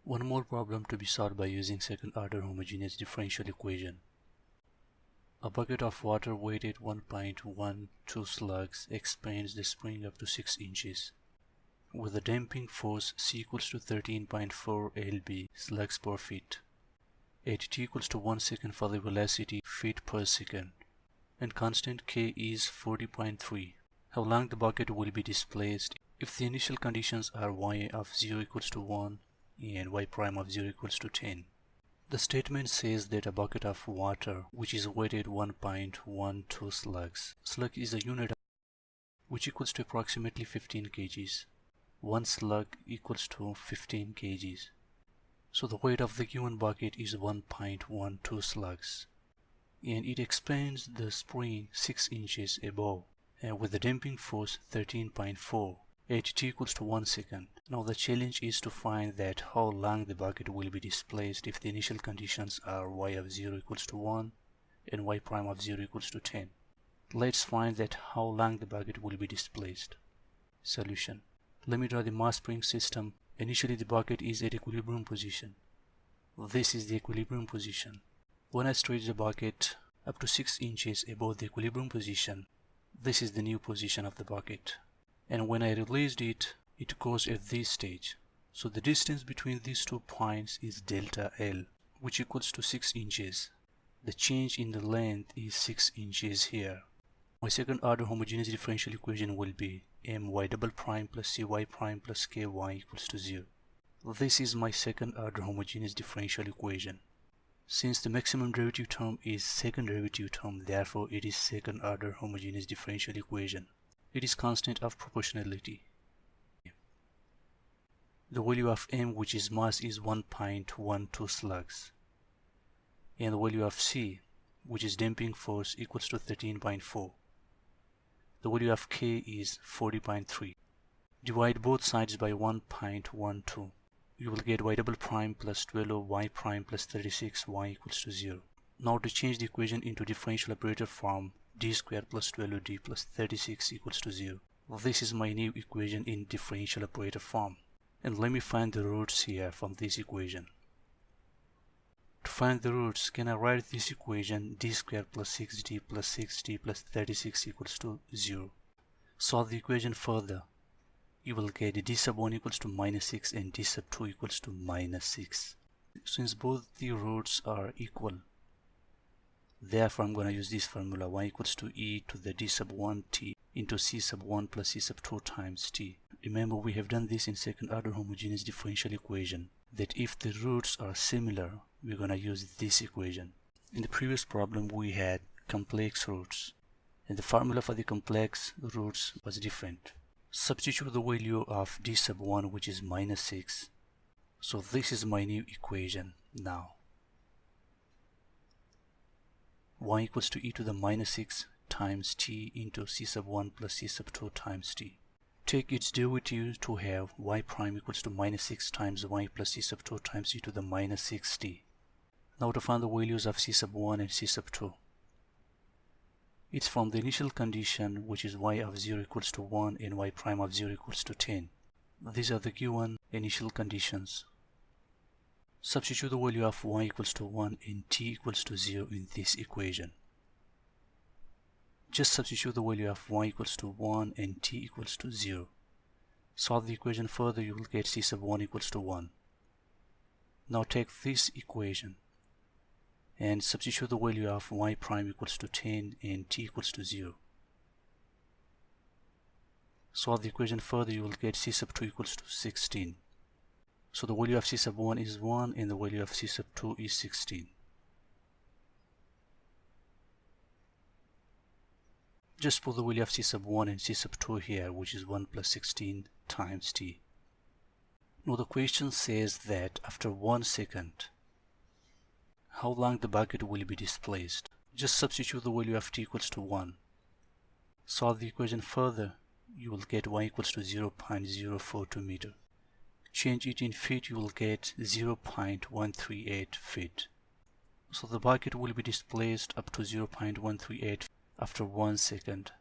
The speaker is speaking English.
One more problem to be solved by using second-order homogeneous differential equation. A bucket of water weighted 1.12 slugs expands the spring up to 6 inches. With a damping force C equals to 13.4 lb slugs per feet, at t equals to 1 second for the velocity feet per second, and constant K is 40.3. How long the bucket will be displaced if the initial conditions are y of 0 equals to 1 and y prime of 0 equals to 10. The statement says that a bucket of water which is weighted 1.12 slugs. Slug is a unit which equals to approximately 15 kgs. One slug equals to 15 kgs. So the weight of the given bucket is 1.12 slugs, and it expands the spring 6 inches above and with the damping force 13.4 at t equals to 1 second. Now the challenge is to find that how long the bucket will be displaced if the initial conditions are y of 0 equals to 1 and y prime of 0 equals to 10. Let's find that how long the bucket will be displaced. Solution. Let me draw the mass spring system. Initially the bucket is at equilibrium position. This is the equilibrium position. When I stretch the bucket up to 6 inches above the equilibrium position, this is the new position of the bucket. And when I released it, it goes at this stage. So the distance between these 2 points is delta L, which equals to 6 inches. The change in the length is 6 inches here. My second order homogeneous differential equation will be my double prime plus cy prime plus ky equals to 0. This is my second order homogeneous differential equation. Since the maximum derivative term is second derivative term, therefore it is second order homogeneous differential equation. It is constant of proportionality. The value of m, which is mass, is 1.12 slugs, and the value of c, which is damping force, equals to 13.4. The value of k is 40.3. Divide both sides by 1.12. You will get y double prime plus 12 y prime plus 36 y equals to 0. Now to change the equation into differential operator form, d squared plus 12d plus 36 equals to 0. This is my new equation in differential operator form. And let me find the roots here from this equation. To find the roots, can I write this equation d squared plus 6d plus 6d plus 36 equals to 0. Solve the equation further. You will get d sub 1 equals to minus 6 and d sub 2 equals to minus 6. Since both the roots are equal, therefore I'm going to use this formula: y equals to e to the d sub 1t into c sub 1 plus c sub 2 times t. Remember, we have done this in second order homogeneous differential equation, that if the roots are similar, we're going to use this equation. In the previous problem we had complex roots, and the formula for the complex roots was different. Substitute the value of d sub 1, which is minus 6. So this is my new equation now. Y equals to e to the minus 6 times t into c sub 1 plus c sub 2 times t. Take its derivative to have y prime equals to minus 6 times y plus c sub 2 times e to the minus 6t. Now to find the values of c sub 1 and c sub 2. It's from the initial condition, which is y of 0 equals to 1 and y prime of 0 equals to 10. These are the given initial conditions. Substitute the value of y equals to 1 and t equals to 0 in this equation. Just substitute the value of y equals to 1 and t equals to 0. Solve the equation further, you will get c sub 1 equals to 1. Now take this equation and substitute the value of y prime equals to 10 and t equals to 0. Solve the equation further, you will get c sub 2 equals to 16. So the value of c sub 1 is 1 and the value of c sub 2 is 16. Just put the value of c sub 1 and c sub 2 here, which is 1 plus 16 times t. Now the question says that after 1 second, how long the bucket will be displaced. Just substitute the value of t equals to 1. Solve the equation further, you will get y equals to 0.042 meter. Change it in feet, you will get 0.138 feet. So the bucket will be displaced up to 0.138 after 1 second.